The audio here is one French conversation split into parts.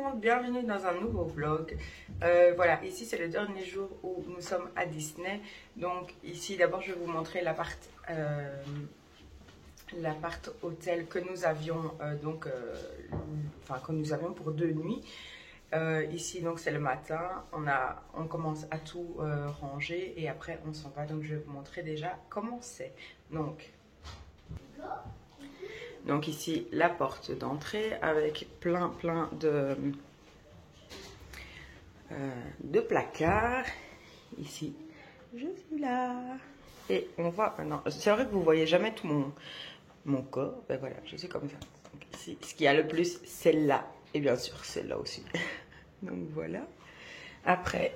monde, bienvenue dans un nouveau vlog. Voilà, ici c'est le dernier jour où nous sommes à Disney. Donc ici d'abord je vais vous montrer l'appart hôtel que nous avions que nous avions pour 2 nuits. Ici donc c'est le matin, on commence à tout ranger et après on s'en va. Donc je vais vous montrer déjà comment c'est. Donc ici la porte d'entrée avec plein de placards. Ici je suis là et on voit maintenant. C'est vrai que vous voyez jamais tout mon corps. Ben voilà, je suis comme ça. Donc ici ce qu'il y a le plus c'est là et bien sûr c'est là aussi. Donc voilà. Après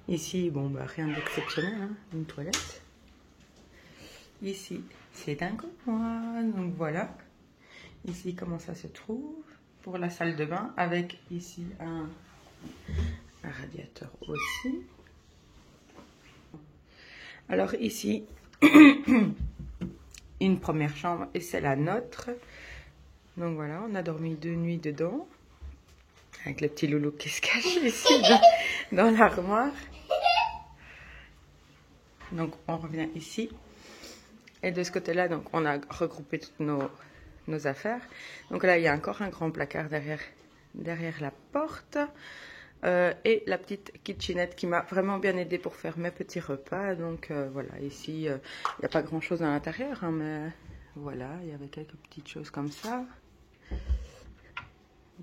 ici bon bah rien d'exceptionnel, hein, une toilette. Ici, c'est un coin, donc voilà. Ici, comment ça se trouve pour la salle de bain, avec ici un radiateur aussi. Alors ici, une première chambre et c'est la nôtre. Donc voilà, on a dormi 2 nuits dedans, avec le petit loulou qui se cache ici dans l'armoire. Donc on revient ici. Et de ce côté-là, donc on a regroupé toutes nos affaires. Donc là, il y a encore un grand placard derrière la porte. Et la petite kitchenette qui m'a vraiment bien aidé pour faire mes petits repas. Donc voilà, ici, il n'y a pas grand-chose à l'intérieur. Hein, mais voilà, il y avait quelques petites choses comme ça.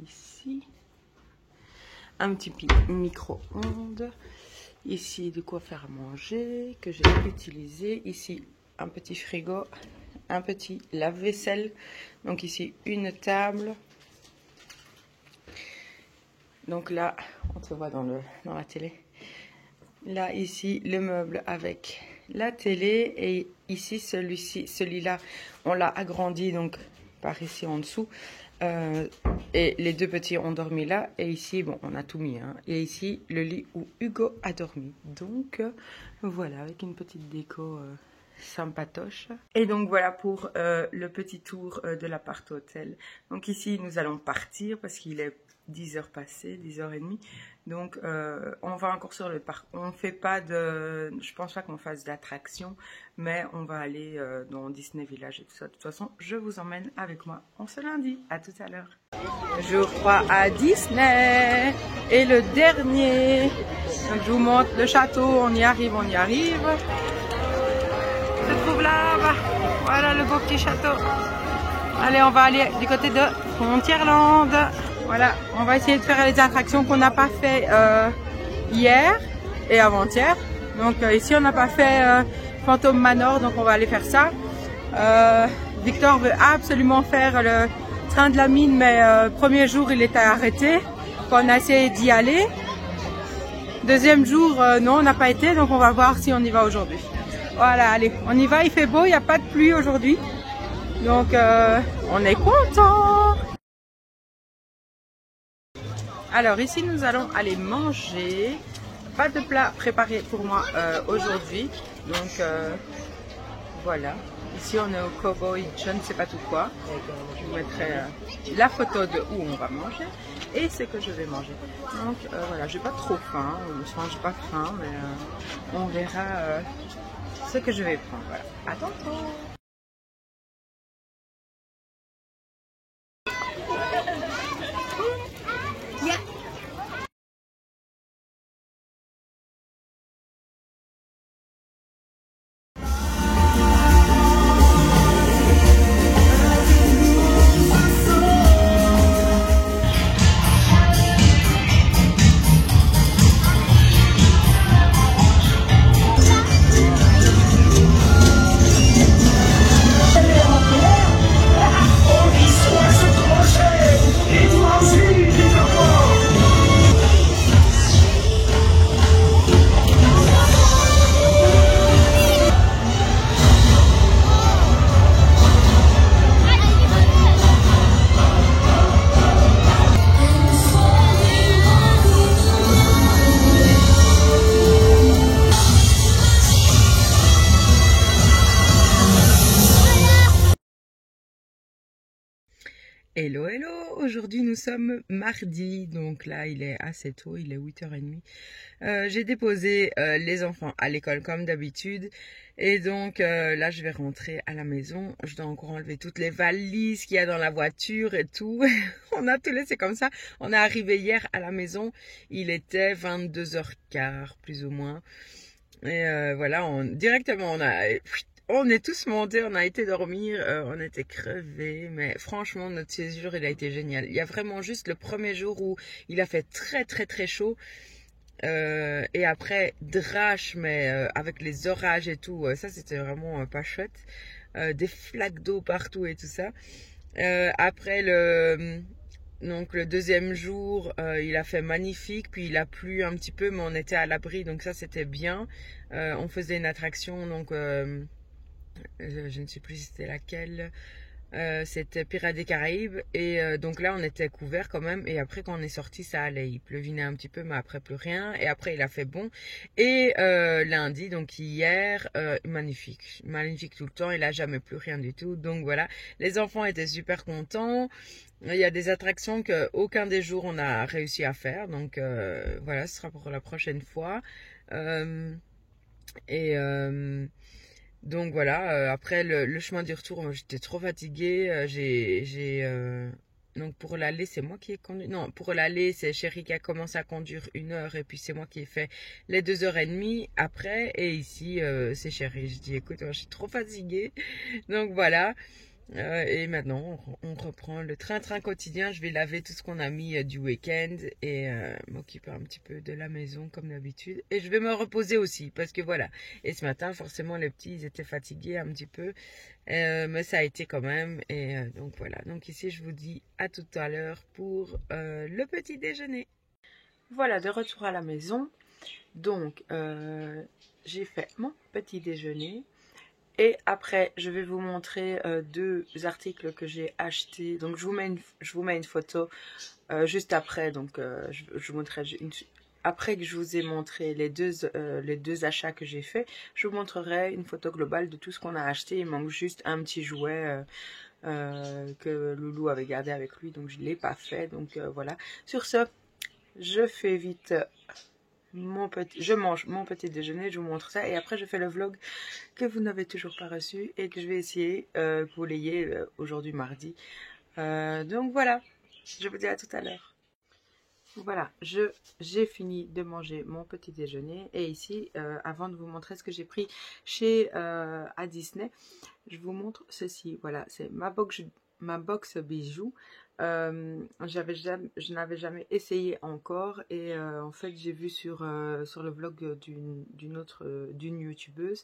Ici, un petit micro-ondes. Ici, de quoi faire à manger que j'ai utilisé. Ici, un petit frigo, un petit lave-vaisselle. Donc ici, une table. Donc là, on se voit dans la télé. Là, ici, le meuble avec la télé. Et ici, celui-là, on l'a agrandi donc par ici en dessous. Et les 2 petits ont dormi là. Et ici, bon, on a tout mis. Hein. Et ici, le lit où Hugo a dormi. Donc, voilà, avec une petite déco sympatoche. Et donc voilà pour le petit tour de l'appart hôtel. Donc ici nous allons partir parce qu'il est 10h passées, 10h30. Donc on va encore sur le parc. On fait pas de, je pense pas qu'on fasse d'attraction, mais on va aller dans Disney Village et tout ça. De toute façon, je vous emmène avec moi en ce lundi. À tout à l'heure. Jour 3 à Disney et le dernier. Donc je vous montre le château. On y arrive. Se trouve là-bas. Voilà le beau petit château. Allez, on va aller du côté de Frontierland. Voilà, on va essayer de faire les attractions qu'on n'a pas fait hier et avant-hier. Donc ici, on n'a pas fait Phantom Manor, donc on va aller faire ça. Victor veut absolument faire le train de la mine, mais premier jour, il était arrêté. On a essayé d'y aller. Deuxième jour, non, on n'a pas été, donc on va voir si on y va aujourd'hui. Voilà, allez, on y va, il fait beau, il n'y a pas de pluie aujourd'hui. Donc, on est content. Alors, ici, nous allons aller manger. Pas de plat préparé pour moi aujourd'hui. Donc, voilà. Ici, on est au Cowboy, je ne sais pas tout quoi. Je vous mettrai la photo de où on va manger et ce que je vais manger. Donc, voilà, j'ai pas trop faim. Enfin, j'ai pas faim, mais on verra ce que je vais prendre. Voilà. À tantôt. Hello, hello! Aujourd'hui nous sommes mardi, donc là il est assez tôt, il est 8h30. J'ai déposé les enfants à l'école comme d'habitude et donc là je vais rentrer à la maison. Je dois encore enlever toutes les valises qu'il y a dans la voiture et tout. On a tout laissé comme ça. On est arrivé hier à la maison, il était 22h15 plus ou moins. Et voilà, directement on est tous montés, on a été dormir, on était crevés, mais franchement notre séjour il a été génial. Il y a vraiment juste le premier jour où il a fait très très très chaud et après drache, mais avec les orages et tout, ça c'était vraiment pas chouette. Des flaques d'eau partout et tout ça. Après donc le deuxième jour, il a fait magnifique, puis il a plu un petit peu, mais on était à l'abri, donc ça c'était bien. On faisait une attraction, donc je ne sais plus si c'était laquelle. C'était Pirates des Caraïbes et donc là on était couvert quand même et après quand on est sorti ça allait, il pleuvinait un petit peu mais après plus rien et après il a fait bon et lundi donc hier magnifique tout le temps, il a jamais plu rien du tout, donc voilà, les enfants étaient super contents. Il y a des attractions que aucun des jours on a réussi à faire, donc voilà, ce sera pour la prochaine fois. Et donc voilà, après le chemin du retour, moi, j'étais trop fatiguée. Donc pour l'aller, c'est moi qui ai conduit. Non, pour l'aller, c'est Chéri qui a commencé à conduire 1 heure et puis c'est moi qui ai fait les 2h30 après. Et ici, c'est Chéri. Je dis, écoute, moi, je suis trop fatiguée. Donc voilà. Et maintenant, on reprend le train-train quotidien. Je vais laver tout ce qu'on a mis du week-end et m'occuper un petit peu de la maison comme d'habitude. Et je vais me reposer aussi parce que voilà. Et ce matin, forcément, les petits, ils étaient fatigués un petit peu. Mais ça a été quand même. Et donc voilà. Donc ici, je vous dis à tout à l'heure pour le petit déjeuner. Voilà, de retour à la maison. Donc, j'ai fait mon petit déjeuner. Et après, je vais vous montrer 2 articles que j'ai achetés. Donc, je vous mets une photo juste après. Donc, je vous montrerai après que je vous ai montré les deux achats que j'ai faits. Je vous montrerai une photo globale de tout ce qu'on a acheté. Il manque juste un petit jouet que Loulou avait gardé avec lui. Donc, je ne l'ai pas fait. Donc, voilà. Sur ce, je fais vite... je mange mon petit déjeuner, je vous montre ça et après je fais le vlog que vous n'avez toujours pas reçu et que je vais essayer que vous l'ayez aujourd'hui mardi. Donc voilà, je vous dis à tout à l'heure. Voilà, j'ai fini de manger mon petit déjeuner et ici, avant de vous montrer ce que j'ai pris à Disney, je vous montre ceci. Voilà, c'est ma box bijoux. Je n'avais jamais essayé encore et en fait j'ai vu sur le vlog d'une youtubeuse,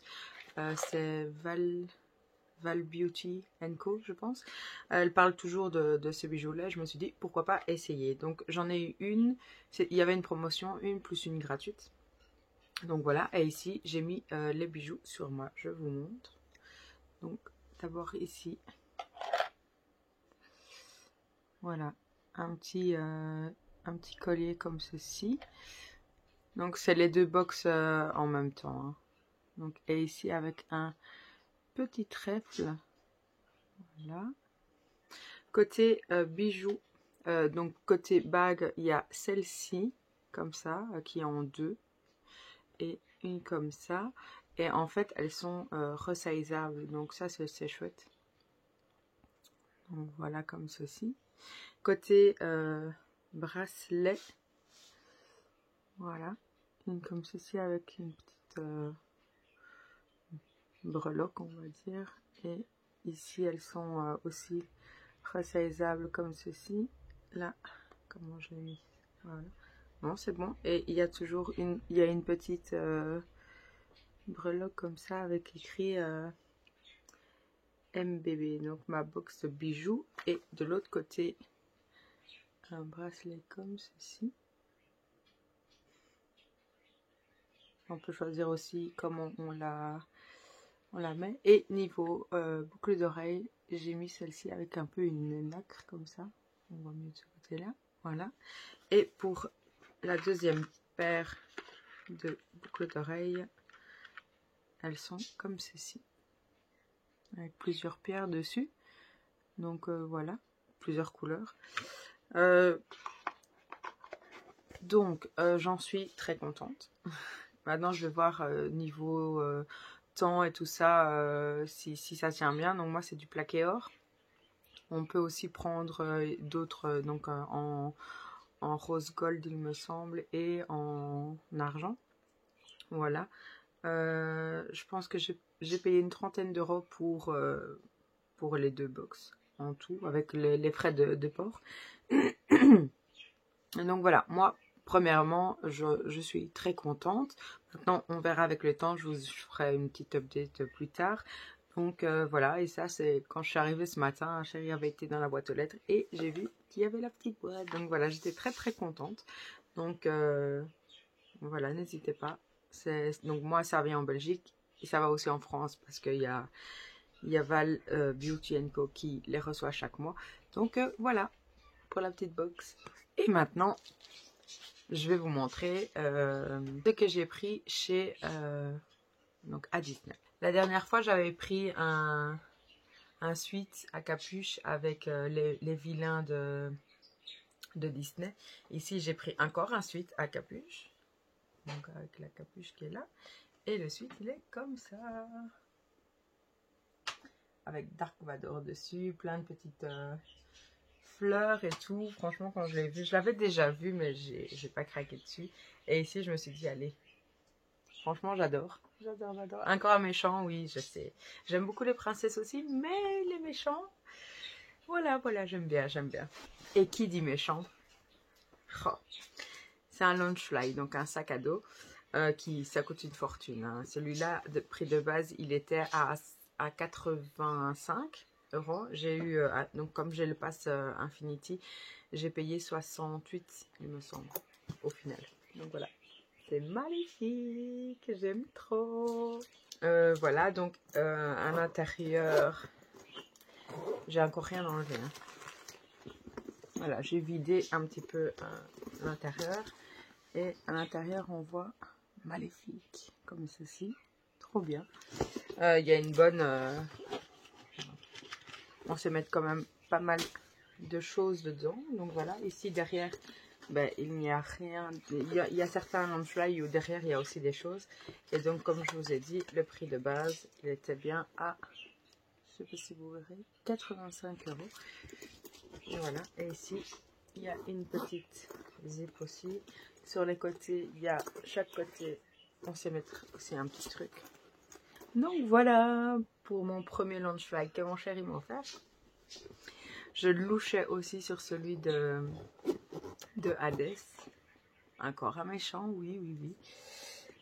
c'est Val Beauty Co, je pense. Elle parle toujours de ces bijoux-là. Je me suis dit pourquoi pas essayer. Donc j'en ai eu une. Il y avait une promotion, une plus une gratuite. Donc voilà. Et ici j'ai mis les bijoux sur moi. Je vous montre. Donc d'abord ici. Voilà, un petit collier comme ceci. Donc c'est les 2 box en même temps. Hein. Donc, et ici avec un petit trèfle. Voilà. Côté bijoux, donc côté bague, il y a celle-ci, comme ça, qui est en 2. Et une comme ça. Et en fait, elles sont resaisables. Donc ça, c'est chouette. Donc voilà, comme ceci. Côté bracelet, voilà, une comme ceci avec une petite breloque, on va dire. Et ici, elles sont aussi resaisables comme ceci. Là, comment je l'ai mis? Voilà. Bon, c'est bon. Et il y a toujours une petite breloque comme ça avec écrit MBB. Donc ma box de bijoux. Et de l'autre côté, un bracelet comme ceci. On peut choisir aussi comment on la met. Et niveau boucle d'oreille, j'ai mis celle-ci avec un peu une nacre comme ça. On voit mieux de ce côté-là. Voilà. Et pour la deuxième paire de boucles d'oreilles, elles sont comme ceci. Avec plusieurs pierres dessus. Donc voilà. plusieurs couleurs. Donc, j'en suis très contente. Maintenant, je vais voir niveau temps et tout ça, si ça tient bien. Donc, moi, c'est du plaqué or. On peut aussi prendre d'autres, donc en rose gold, il me semble, et en argent. Voilà. Je pense que j'ai payé une 30aine d'euros pour les 2 box en tout, avec les frais de port. Donc voilà, moi, premièrement, je suis très contente. Maintenant, on verra avec le temps, je ferai une petite update plus tard. Donc voilà, et ça c'est quand je suis arrivée ce matin, chérie avait été dans la boîte aux lettres et j'ai vu qu'il y avait la petite boîte. Donc voilà, j'étais très très contente. Donc voilà, n'hésitez pas. Donc moi ça vient en Belgique et ça va aussi en France parce qu'il y a Val Beauty & Co qui les reçoit chaque mois. Donc voilà pour la petite box. Et maintenant, je vais vous montrer ce que j'ai pris chez donc à Disney. La dernière fois, j'avais pris un sweat à capuche avec les vilains de Disney. Ici, j'ai pris encore un sweat à capuche. Donc, avec la capuche qui est là. Et le sweat, il est comme ça. Avec Dark Vador dessus. Plein de petites fleurs et tout. Franchement, quand je l'ai vu, je l'avais déjà vu, mais j'ai pas craqué dessus. Et ici, je me suis dit, allez. Franchement, j'adore. J'adore, j'adore. Encore un méchant, oui, je sais. J'aime beaucoup les princesses aussi, mais les méchants, voilà, j'aime bien, j'aime bien. Et qui dit méchant? Oh. C'est un Loungefly, donc un sac à dos, ça coûte une fortune. Hein. Celui-là, de prix de base, il était à 85 €. J'ai eu, donc comme j'ai le pass Infinity, j'ai payé 68, il me semble, au final. Donc voilà. C'est magnifique, j'aime trop. Voilà, donc à l'intérieur, j'ai encore rien enlevé. Hein. Voilà, j'ai vidé un petit peu l'intérieur. Et à l'intérieur, on voit Maléfique, comme ceci. Trop bien. Il y a une bonne... on se met quand même pas mal de choses dedans. Donc voilà, ici derrière... Ben, il n'y a rien, il y a certains Loungefly où derrière il y a aussi des choses. Et donc comme je vous ai dit, le prix de base, il était bien à, je sais pas si vous verrez, 85 €. Et voilà, et ici, il y a une petite zip aussi. Sur les côtés, il y a chaque côté, on sait mettre aussi un petit truc. Donc voilà, pour mon premier Loungefly que mon chéri m'a offert. Je louchais aussi sur celui de Hades. Encore un méchant, oui.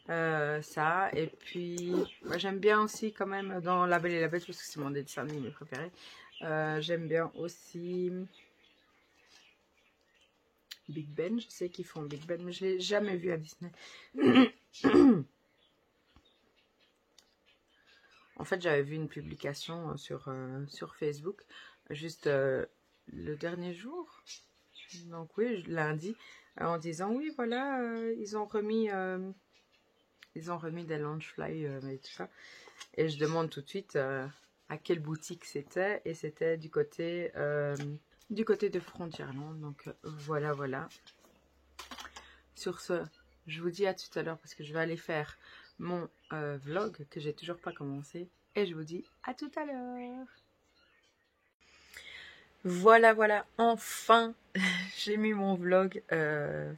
Ça, et puis moi j'aime bien aussi quand même dans La Belle et la Bête, parce que c'est mon dessin animé préféré. J'aime bien aussi Big Ben. Je sais qu'ils font Big Ben, mais je ne l'ai jamais vu à Disney. En fait, j'avais vu une publication sur Facebook, juste le dernier jour. Donc oui, lundi, en disant oui, voilà, ils ont remis des Loungefly et tout ça. Et je demande tout de suite à quelle boutique c'était, et c'était du côté de Frontierland. Donc voilà. Sur ce, je vous dis à tout à l'heure parce que je vais aller faire mon vlog que j'ai toujours pas commencé. Et je vous dis à tout à l'heure. Voilà, enfin, j'ai mis mon vlog de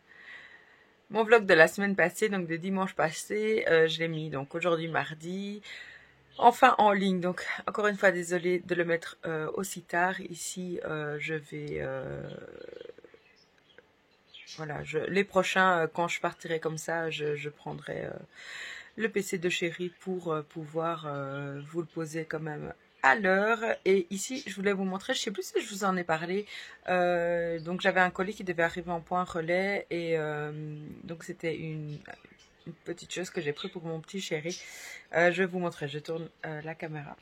la semaine passée, donc de dimanche passé. Je l'ai mis donc aujourd'hui mardi, enfin en ligne. Donc encore une fois, désolée de le mettre aussi tard. Ici, je vais... voilà, les prochains, quand je partirai comme ça, je prendrai le PC de chéri pour pouvoir vous le poser quand même à l'heure. Et ici, je voulais vous montrer, je sais plus si je vous en ai parlé, donc j'avais un colis qui devait arriver en point relais, et donc c'était une petite chose que j'ai pris pour mon petit chéri. Je vais vous montrer, je tourne la caméra.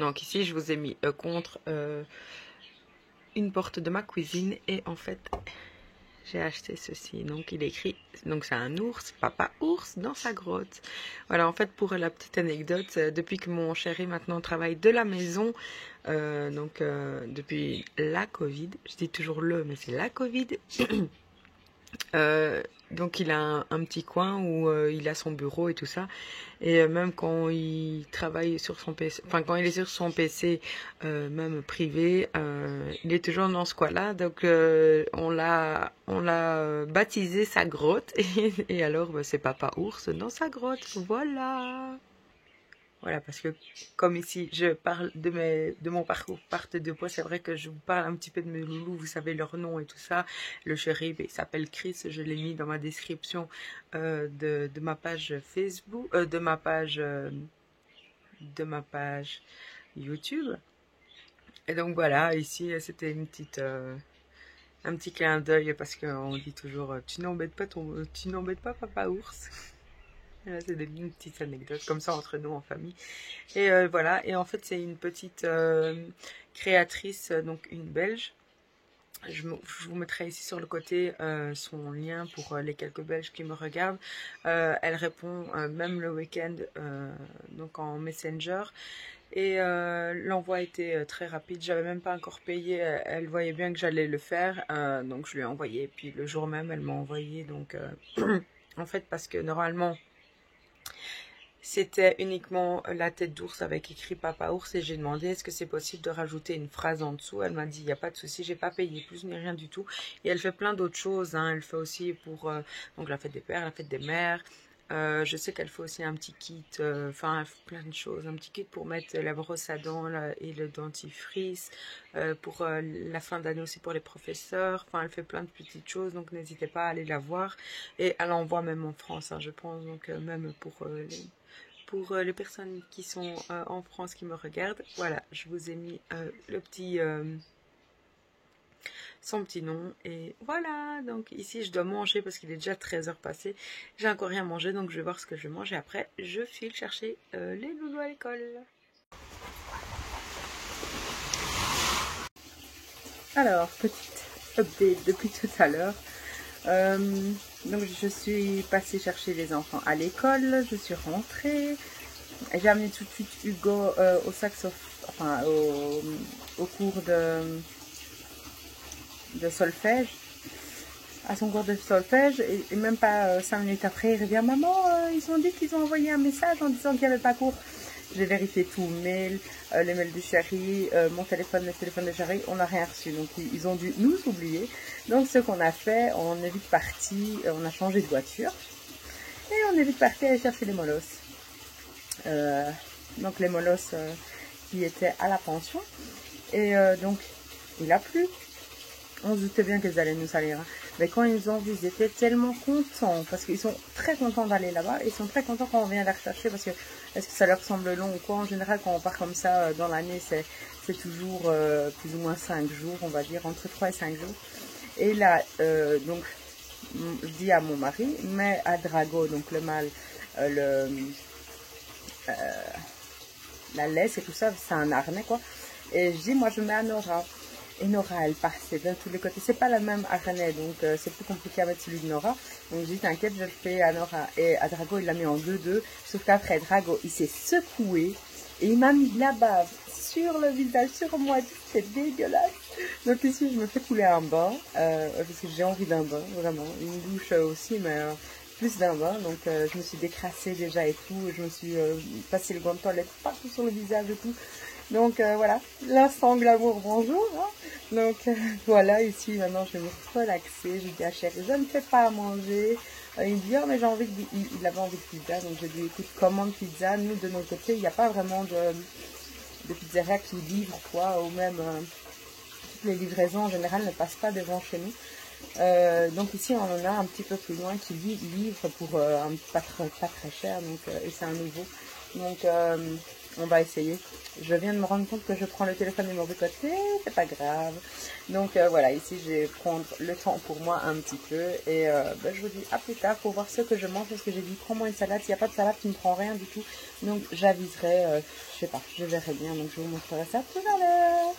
Donc ici, je vous ai mis contre une porte de ma cuisine, et en fait, j'ai acheté ceci. Donc il écrit, donc c'est un ours, papa ours dans sa grotte. Voilà, en fait pour la petite anecdote, depuis que mon chéri maintenant travaille de la maison, depuis la Covid, je dis toujours le, mais c'est la Covid. Donc il a un petit coin où il a son bureau et tout ça. Et même quand il travaille sur son PC, enfin quand il est sur son PC, même privé, il est toujours dans ce coin-là. Donc on l'a baptisé sa grotte. Et alors c'est Papa Ours dans sa grotte. Voilà. Voilà, parce que comme ici, je parle de mon parcours parte de poids, c'est vrai que je vous parle un petit peu de mes loulous, vous savez leur nom et tout ça. Le chéri, il s'appelle Chris, je l'ai mis dans ma description de ma page Facebook, de ma page YouTube. Et donc voilà, ici, c'était un petit clin d'œil parce qu'on dit toujours, tu n'embêtes pas Papa Ours. Là, c'est des petites anecdotes comme ça entre nous en famille. Et voilà, et en fait c'est une petite créatrice, donc une Belge. Je vous mettrai ici sur le côté son lien pour les quelques Belges qui me regardent. Elle répond même le week-end, donc en Messenger. Et l'envoi était très rapide, j'avais même pas encore payé, elle voyait bien que j'allais le faire, donc je lui ai envoyé. Puis le jour même, elle m'a envoyé, donc en fait parce que normalement c'était uniquement la tête d'ours avec écrit Papa Ours et j'ai demandé est-ce que c'est possible de rajouter une phrase en dessous. Elle m'a dit il n'y a pas de souci, j'ai pas payé plus ni rien du tout. Et elle fait plein d'autres choses, hein. Elle fait aussi pour donc la fête des pères, la fête des mères. Je sais qu'elle fait aussi un petit kit, enfin elle fait plein de choses, un petit kit pour mettre la brosse à dents là, et le dentifrice, pour la fin d'année aussi pour les professeurs. Enfin elle fait plein de petites choses, donc n'hésitez pas à aller la voir. Et elle envoie même en France, hein, je pense, donc même pour les personnes qui sont en France qui me regardent. Voilà, je vous ai mis son petit nom. Et voilà, donc ici je dois manger parce qu'il est déjà 13h passé. J'ai encore rien mangé, donc je vais voir ce que je mange. Et après, je file chercher les loulous à l'école. Alors, petite update depuis tout à l'heure. Donc je suis passée chercher les enfants à l'école, je suis rentrée, j'ai amené tout de suite Hugo au enfin au cours de solfège, à son cours de solfège, et même pas 5 minutes après il revient, maman, ils ont dit qu'ils ont envoyé un message en disant qu'il n'y avait pas cours. J'ai vérifié tout, mail, les mails du chéri, mon téléphone, le téléphone de chéri, on n'a rien reçu. Donc ils ont dû nous oublier. Donc ce qu'on a fait, on est vite parti, on a changé de voiture. Et on est vite parti aller chercher les molosses. Donc les molosses qui étaient à la pension. Et donc il a plu. On se doutait bien qu'ils allaient nous salir. Hein. Mais quand ils ont vu, ils étaient tellement contents. Parce qu'ils sont très contents d'aller là-bas. Ils sont très contents quand on vient les rechercher. Parce que, est-ce que ça leur semble long ou quoi? En général, quand on part comme ça dans l'année, c'est toujours plus ou moins 5 jours, on va dire, entre 3 et 5 jours. Et là, donc, je dis à mon mari, mais à Drago, donc le mâle, la laisse et tout ça, c'est un harnais, quoi. Et je dis, moi, je mets à Nora. Et Nora, elle passait de tous les côtés. C'est pas le même harnais, donc c'est plus compliqué à mettre celui de Nora. Donc je dis, t'inquiète, je le fais à Nora. Et à Drago, il l'a mis en 2-2. Sauf qu'après, Drago, il s'est secoué. Et il m'a mis de la bave sur le visage, sur moi. C'est dégueulasse. Donc ici, je me fais couler un bain. Parce que j'ai envie d'un bain, vraiment. Une douche aussi, mais plus d'un bain. Donc je me suis décrassée déjà et tout. Je me suis passé le gant de toilette partout sur le visage et tout. Donc voilà, l'instant glamour, bonjour. Hein. Donc voilà, ici maintenant je vais me relaxer. Je dis à chérie, je ne fais pas à manger. Il me dit, oh mais j'ai envie il avait envie de pizza. Donc je lui dis, écoute, commande pizza. Nous de notre côté, il n'y a pas vraiment de pizzeria qui livre quoi. Ou même toutes les livraisons en général ne passent pas devant chez nous. Donc ici on en a un petit peu plus loin qui livre pour pas très cher. Donc, et c'est un nouveau. Donc on va essayer. Je viens de me rendre compte que je prends le téléphone du mauvais côté, c'est pas grave. Donc voilà, ici je vais prendre le temps pour moi un petit peu. Et je vous dis à plus tard pour voir ce que je mange. Parce que j'ai dit, prends-moi une salade. S'il n'y a pas de salade, tu ne prends rien du tout. Donc j'aviserai, je sais pas, je verrai bien. Donc je vous montrerai ça tout à l'heure.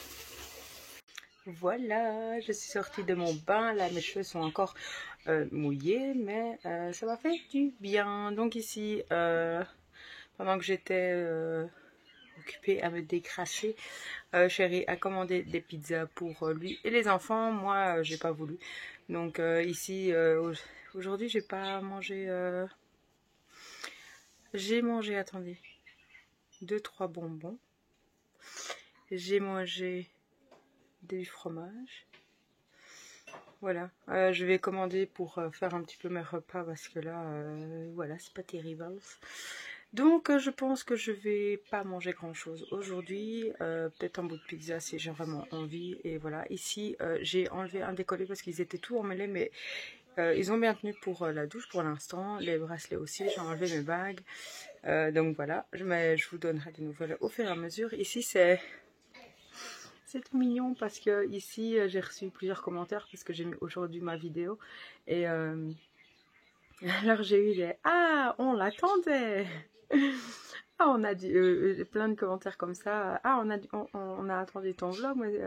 Voilà, je suis sortie de mon bain. Là, mes cheveux sont encore mouillés, mais ça m'a fait du bien. Donc ici, pendant que j'étais occupée à me décrasser, Chéri a commandé des pizzas pour lui et les enfants. Moi, j'ai pas voulu. Donc ici, aujourd'hui, j'ai pas mangé. J'ai mangé, attendez, 2-3 bonbons. J'ai mangé du fromage. Voilà, je vais commander pour faire un petit peu mes repas parce que là, voilà, c'est pas terrible. Donc, je pense que je vais pas manger grand chose aujourd'hui. Peut-être un bout de pizza si j'ai vraiment envie. Et voilà, ici, j'ai enlevé un décollé parce qu'ils étaient tout emmêlés, mais ils ont bien tenu pour la douche pour l'instant. Les bracelets aussi, j'ai enlevé mes bagues. Donc voilà, je vous donnerai des nouvelles au fur et à mesure. Ici, c'est tout mignon parce que ici j'ai reçu plusieurs commentaires parce que j'ai mis aujourd'hui ma vidéo et alors j'ai eu des ah on l'attendait. Ah, on a dit plein de commentaires comme ça. Ah, on a attendu ton vlog, mais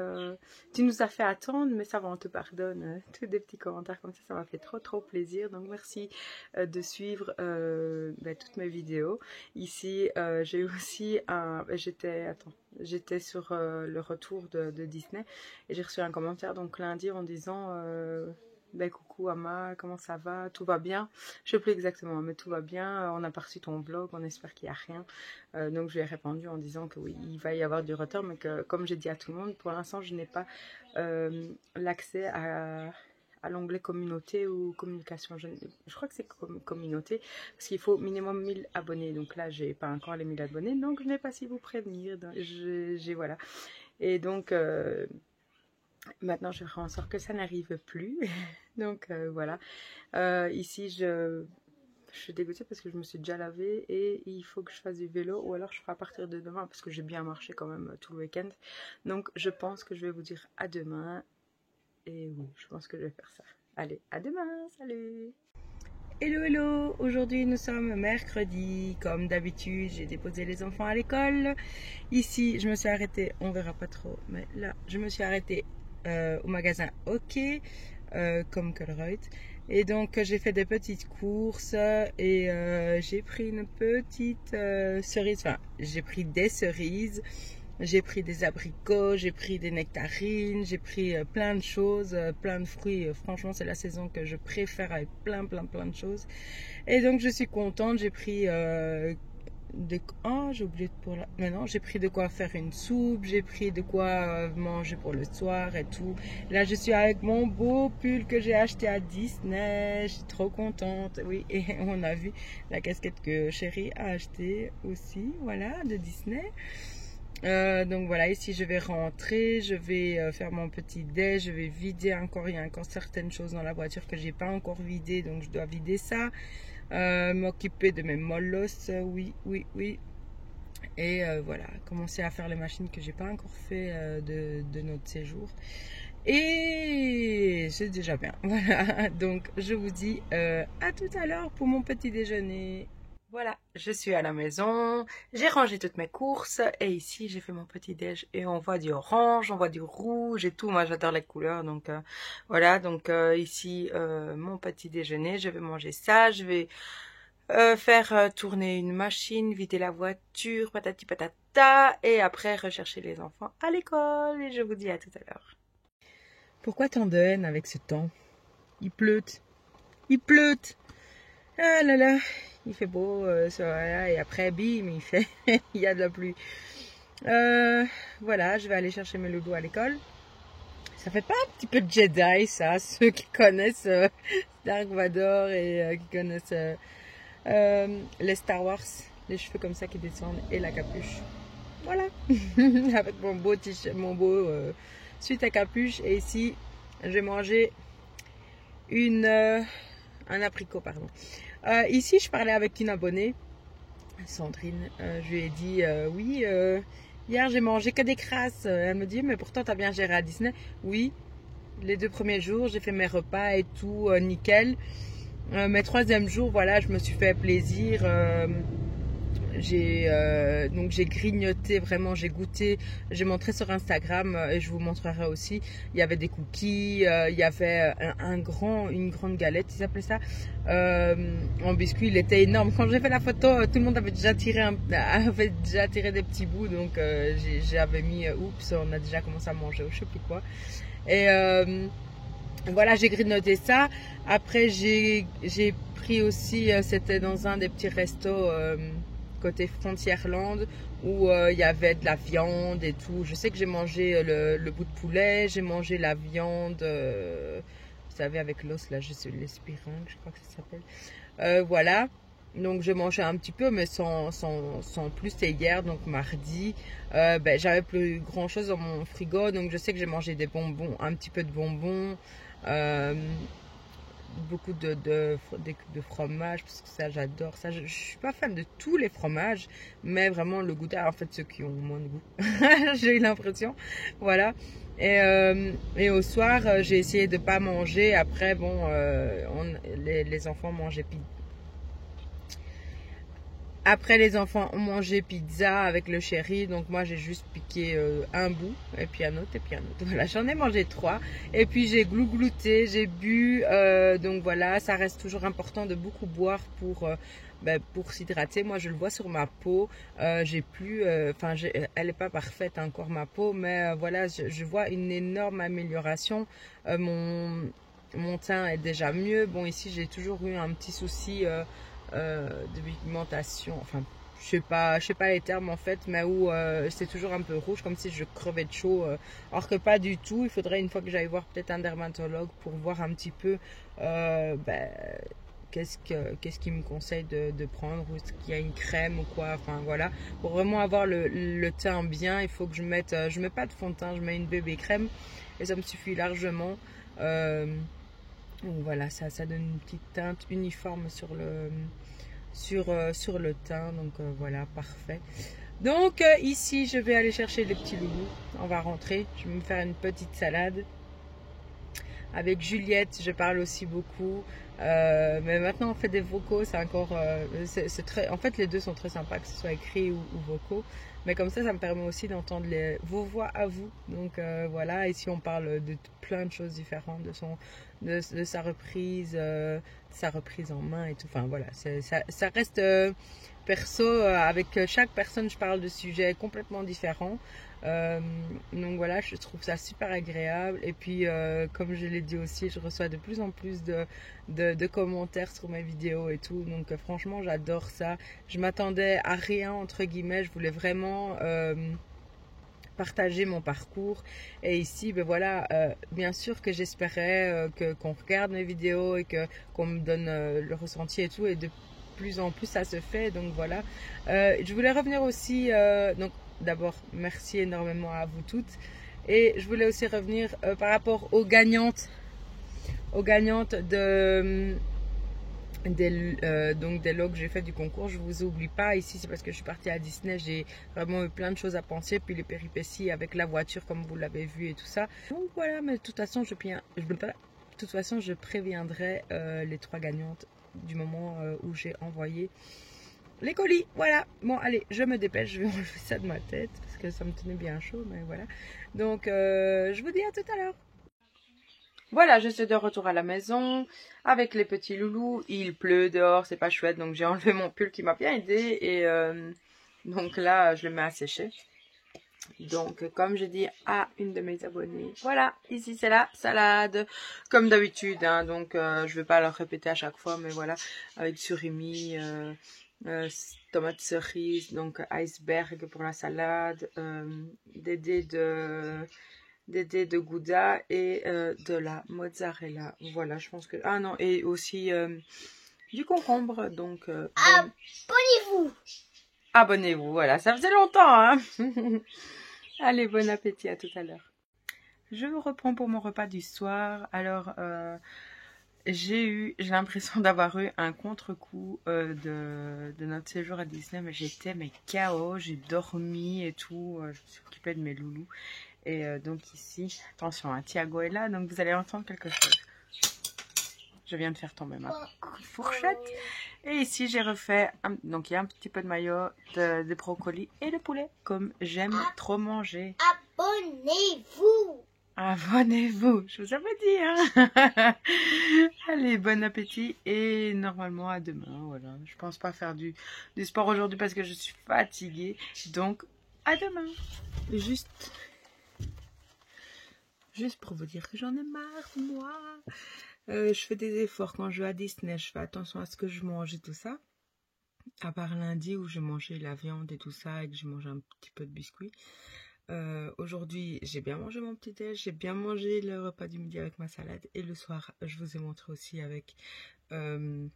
tu nous as fait attendre, mais ça va, on te pardonne. Tous des petits commentaires comme ça m'a fait trop plaisir. Donc merci de suivre toutes mes vidéos. Ici, j'ai aussi j'étais sur le retour de Disney et j'ai reçu un commentaire donc lundi en disant coucou Ama, comment ça va? Tout va bien? Je sais plus exactement, mais tout va bien. On a pas reçu ton vlog, on espère qu'il n'y a rien. Donc je lui ai répondu en disant que oui, il va y avoir du retard, mais que comme j'ai dit à tout le monde, pour l'instant je n'ai pas l'accès à l'onglet communauté ou communication. Je crois que c'est communauté, parce qu'il faut minimum 1000 abonnés. Donc là, j'ai pas encore les 1000 abonnés, donc je n'ai pas si vous prévenir. Voilà. Et donc maintenant, je ferai en sorte que ça n'arrive plus. Donc voilà. Ici, je suis dégoûtée parce que je me suis déjà lavée et il faut que je fasse du vélo ou alors je ferai à partir de demain parce que j'ai bien marché quand même tout le week-end. Donc je pense que je vais vous dire à demain. Et oui, je pense que je vais faire ça. Allez, à demain, salut! Hello! Aujourd'hui nous sommes mercredi. Comme d'habitude, j'ai déposé les enfants à l'école. Ici, je me suis arrêtée, on verra pas trop, mais là, je me suis arrêtée au magasin OK, comme Colruyt. Et donc, j'ai fait des petites courses et j'ai pris une petite cerise. Enfin, j'ai pris des cerises, j'ai pris des abricots, j'ai pris des nectarines, j'ai pris plein de choses, plein de fruits. Franchement, c'est la saison que je préfère avec plein de choses. Et donc, je suis contente. J'ai pris j'ai oublié pour la... Maintenant, j'ai pris de quoi faire une soupe, j'ai pris de quoi manger pour le soir et tout. Là, je suis avec mon beau pull que j'ai acheté à Disney. Je suis trop contente. Oui, et on a vu la casquette que Chéri a achetée aussi, voilà, de Disney. Donc voilà, ici je vais rentrer, je vais faire mon petit déj, je vais vider encore, il y a encore certaines choses dans la voiture que j'ai pas encore vidées, donc je dois vider ça. M'occuper de mes molosses, oui. Et voilà, commencer à faire les machines que j'ai pas encore fait de notre séjour. Et c'est déjà bien. Voilà, donc je vous dis à tout à l'heure pour mon petit déjeuner. Voilà, je suis à la maison, j'ai rangé toutes mes courses et ici j'ai fait mon petit déj et on voit du orange, on voit du rouge et tout. Moi j'adore les couleurs, donc voilà. Donc ici mon petit déjeuner, je vais manger ça, je vais faire tourner une machine, vider la voiture, patati patata et après rechercher les enfants à l'école et je vous dis à tout à l'heure. Pourquoi tant de haine avec ce temps? Il pleut. Ah là là, il fait beau, voilà, et après, bim, il y a de la pluie. Voilà, je vais aller chercher mes loulous à l'école. Ça fait pas un petit peu de Jedi, ça, ceux qui connaissent Dark Vador et qui connaissent les Star Wars, les cheveux comme ça qui descendent et la capuche. Voilà, avec mon beau t-shirt, mon beau suite à capuche. Et ici, je vais manger un apricot, pardon. Ici, je parlais avec une abonnée, Sandrine. Je lui ai dit, oui, hier j'ai mangé que des crasses. Elle me dit, mais pourtant, tu as bien géré à Disney. Oui, les 2 premiers jours, j'ai fait mes repas et tout, nickel. Mais 3e jour, voilà, je me suis fait plaisir. donc j'ai grignoté vraiment, j'ai goûté, j'ai montré sur Instagram et je vous montrerai aussi. Il y avait des cookies, il y avait une grande galette, ils appelaient ça, en biscuit. Il était énorme. Quand j'ai fait la photo, tout le monde avait déjà tiré des petits bouts, donc j'avais mis oups, on a déjà commencé à manger ou je sais plus quoi. Et voilà, j'ai grignoté ça. Après, j'ai pris aussi, c'était dans un des petits restos côté Frontierland où il y avait de la viande et tout. Je sais que j'ai mangé le bout de poulet, j'ai mangé la viande, vous savez, avec l'os là, les spiringues, je crois que ça s'appelle. Voilà. Donc j'ai mangé un petit peu, mais sans plus. C'était hier, donc mardi. J'avais plus grand chose dans mon frigo, donc je sais que j'ai mangé des bonbons, un petit peu de bonbons, beaucoup de fromage, parce que ça j'adore ça. Je suis pas fan de tous les fromages, mais vraiment le goût, en fait ceux qui ont moins de goût, j'ai eu l'impression. Voilà. Et au soir, j'ai essayé de pas manger. Après, bon, les enfants mangeaient pizza. Après, les enfants ont mangé pizza avec le chéri, donc moi j'ai juste piqué un bout, et puis un autre, et puis un autre. Voilà, j'en ai mangé 3, et puis j'ai glouglouté, j'ai bu, donc voilà, ça reste toujours important de beaucoup boire pour s'hydrater. Moi je le vois sur ma peau, j'ai plus, elle n'est pas parfaite encore ma peau, mais voilà, je vois une énorme amélioration. Mon teint est déjà mieux. Bon, ici j'ai toujours eu un petit souci de pigmentation, enfin je sais pas les termes en fait, mais où c'est toujours un peu rouge, comme si je crevais de chaud, alors que pas du tout. Il faudrait une fois que j'aille voir peut-être un dermatologue pour voir un petit peu qu'est-ce qu'il me conseille de prendre, ou est-ce qu'il y a une crème ou quoi, enfin voilà, pour vraiment avoir le teint bien. Il faut que je mette, je mets pas de fond de teint, je mets une bébé crème et ça me suffit largement. Donc voilà, ça donne une petite teinte uniforme sur le teint, donc voilà, parfait. Donc ici je vais aller chercher les petits loulous, on va rentrer, je vais me faire une petite salade avec Juliette. Je parle aussi beaucoup, mais maintenant on fait des vocaux, c'est encore c'est très, en fait les deux sont très sympas, que ce soit écrit ou vocaux, mais comme ça me permet aussi d'entendre vos voix à vous. Donc voilà, ici on parle de plein de choses différentes, de sa reprise en main et tout. Enfin voilà, ça reste perso. Avec chaque personne je parle de sujets complètement différents. Donc voilà, je trouve ça super agréable. Et puis comme je l'ai dit aussi, je reçois de plus en plus de commentaires sur mes vidéos et tout. Donc franchement j'adore ça. Je m'attendais à rien entre guillemets. Je voulais vraiment partager mon parcours, et ici voilà, bien sûr que j'espérais qu'on regarde mes vidéos et qu'on me donne le ressenti et tout, et de plus en plus ça se fait. Donc voilà, je voulais revenir aussi, donc d'abord merci énormément à vous toutes, et je voulais aussi revenir par rapport aux gagnantes des logs que j'ai fait du concours. Je vous oublie pas. Ici c'est parce que je suis partie à Disney, j'ai vraiment eu plein de choses à penser, puis les péripéties avec la voiture comme vous l'avez vu et tout ça. Donc voilà, mais de toute façon je préviendrai les 3 gagnantes du moment où j'ai envoyé les colis. Voilà, bon allez, je me dépêche, je vais enlever ça de ma tête parce que ça me tenait bien chaud, mais voilà. Donc je vous dis à tout à l'heure. Voilà, je suis de retour à la maison avec les petits loulous. Il pleut dehors, c'est pas chouette, donc j'ai enlevé mon pull qui m'a bien aidé, et donc là je le mets à sécher. Donc comme j'ai dit à une de mes abonnées, voilà, ici c'est la salade comme d'habitude, hein, donc je vais pas le répéter à chaque fois, mais voilà, avec surimi, tomates cerises, donc iceberg pour la salade, des dés de gouda et de la mozzarella. Voilà, je pense que... Ah non, et aussi du concombre. Donc, abonnez-vous, voilà, ça faisait longtemps, hein. Allez, bon appétit, à tout à l'heure. Je vous reprends pour mon repas du soir. Alors, j'ai l'impression d'avoir eu un contre-coup de notre séjour à Disney, mais j'étais KO, j'ai dormi et tout, je me suis occupée de mes loulous. Et donc ici, attention, hein, Thiago est là, donc vous allez entendre quelque chose. Je viens de faire tomber ma fourchette. Et ici, j'ai refait, donc il y a un petit peu de maillot, de brocoli et de poulet, comme j'aime trop manger. Abonnez-vous! Abonnez-vous, je vous avais dit, hein. Allez, bon appétit et normalement à demain, voilà. Je pense pas faire du sport aujourd'hui parce que je suis fatiguée, donc à demain. Juste pour vous dire que j'en ai marre, moi. Je fais des efforts quand je vais à Disney, je fais attention à ce que je mange et tout ça. À part lundi où j'ai mangé la viande et tout ça et que j'ai mangé un petit peu de biscuits. Aujourd'hui, j'ai bien mangé mon petit déj, j'ai bien mangé le repas du midi avec ma salade. Et le soir, je vous ai montré aussi avec mon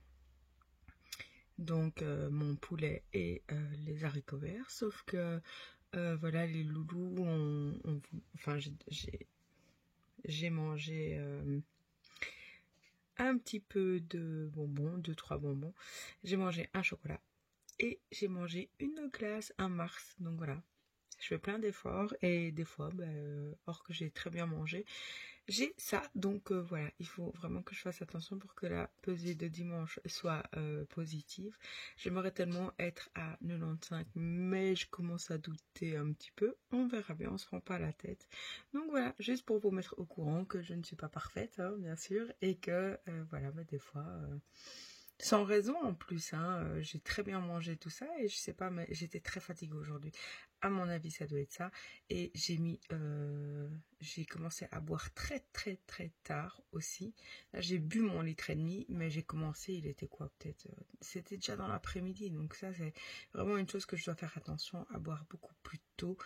poulet et les haricots verts. Sauf que, voilà, les loulous, enfin, j'ai mangé... un petit peu de bonbons, 2-3 bonbons. J'ai mangé un chocolat et j'ai mangé une glace, un Mars. Donc voilà, je fais plein d'efforts et des fois, or que j'ai très bien mangé, j'ai ça. Donc voilà, il faut vraiment que je fasse attention pour que la pesée de dimanche soit positive. J'aimerais tellement être à 95, mais je commence à douter un petit peu. On verra bien, on se prend pas la tête. Donc voilà, juste pour vous mettre au courant que je ne suis pas parfaite, hein, bien sûr, et que voilà, des fois... sans raison en plus, hein, j'ai très bien mangé tout ça et je sais pas, mais j'étais très fatiguée aujourd'hui. À mon avis, ça doit être ça. Et j'ai commencé à boire très tard aussi. Là, j'ai bu mon litre et demi, mais j'ai commencé, il était quoi peut-être, c'était déjà dans l'après-midi. Donc ça, c'est vraiment une chose que je dois faire attention à boire beaucoup plus tôt,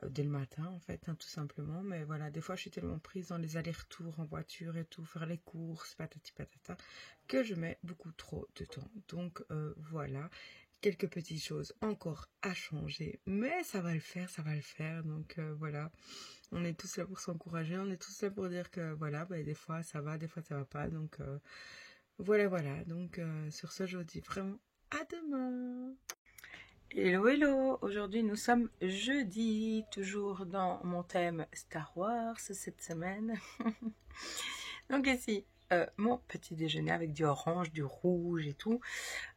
dès le matin en fait, hein, tout simplement. Mais voilà, des fois, je suis tellement prise dans les allers-retours en voiture et tout, faire les courses, patati patata, que je mets beaucoup trop de temps. Donc voilà, quelques petites choses encore à changer, mais ça va le faire. Donc voilà, on est tous là pour s'encourager, on est tous là pour dire que voilà, des fois ça va, des fois ça va pas. Donc voilà. Donc sur ce, je vous dis vraiment à demain. Hello, aujourd'hui nous sommes jeudi, toujours dans mon thème Star Wars cette semaine. Donc ici, mon petit déjeuner avec du orange, du rouge et tout.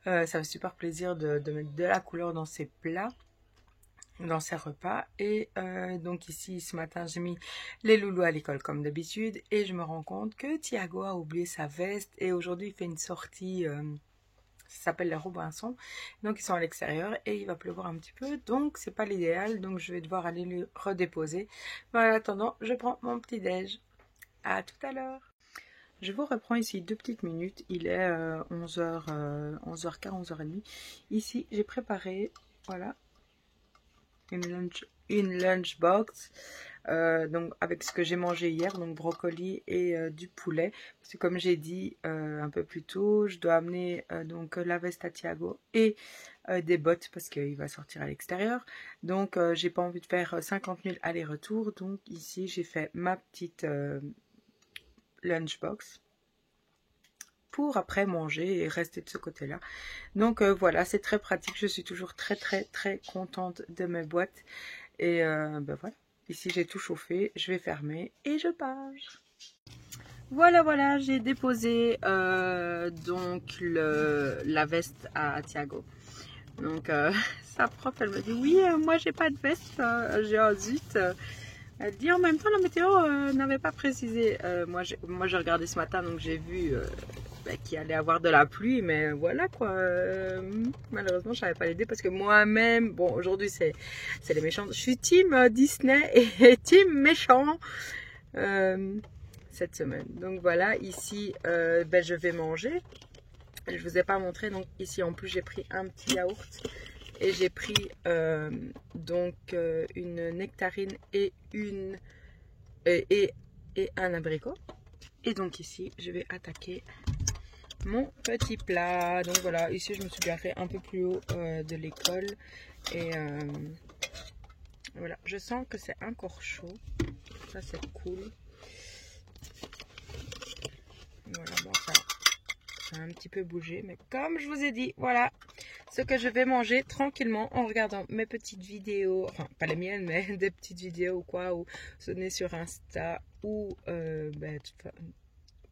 Ça fait super plaisir de mettre de la couleur dans ces plats, dans ces repas. Et donc ici, ce matin, j'ai mis les loulous à l'école comme d'habitude. Et je me rends compte que Thiago a oublié sa veste. Et aujourd'hui, il fait une sortie... ça s'appelle les Robinson. Donc ils sont à l'extérieur et il va pleuvoir un petit peu. Donc c'est pas l'idéal. Donc je vais devoir aller le redéposer. Mais en attendant, je prends mon petit déj. À tout à l'heure. Je vous reprends ici 2 petites minutes. Il est 11h, 11h15, 11h30. Ici, j'ai préparé, voilà, une lunchbox. Donc avec ce que j'ai mangé hier, donc brocoli et du poulet. Parce que comme j'ai dit un peu plus tôt, je dois amener donc la veste à Thiago et des bottes parce qu'il va sortir à l'extérieur. Donc j'ai pas envie de faire 50 000 allers-retours. Donc ici j'ai fait ma petite lunchbox pour après manger et rester de ce côté-là. Donc voilà, c'est très pratique. Je suis toujours très contente de mes boîtes. Et voilà. Ici, j'ai tout chauffé. Je vais fermer et je pars. Voilà, j'ai déposé donc la veste à Thiago. Donc sa prof, elle me dit oui, moi j'ai pas de veste. J'ai un zut. Elle dit en même temps la météo n'avait pas précisé. Moi j'ai regardé ce matin, donc j'ai vu qu'il allait avoir de la pluie, mais voilà quoi. Malheureusement je savais pas l'aider parce que moi-même, bon aujourd'hui c'est les méchants. Je suis team Disney et team méchant cette semaine. Donc voilà, ici je vais manger. Je vous ai pas montré, donc ici en plus j'ai pris un petit yaourt. Et j'ai pris une nectarine et un abricot. Et donc ici, je vais attaquer mon petit plat. Donc voilà, ici je me suis garée un peu plus haut de l'école. Et voilà, je sens que c'est encore chaud. Ça c'est cool. Voilà, bon ça a un petit peu bougé. Mais comme je vous ai dit, voilà ce que je vais manger tranquillement en regardant mes petites vidéos, enfin pas les miennes mais des petites vidéos ou quoi, ou sonner sur Insta ou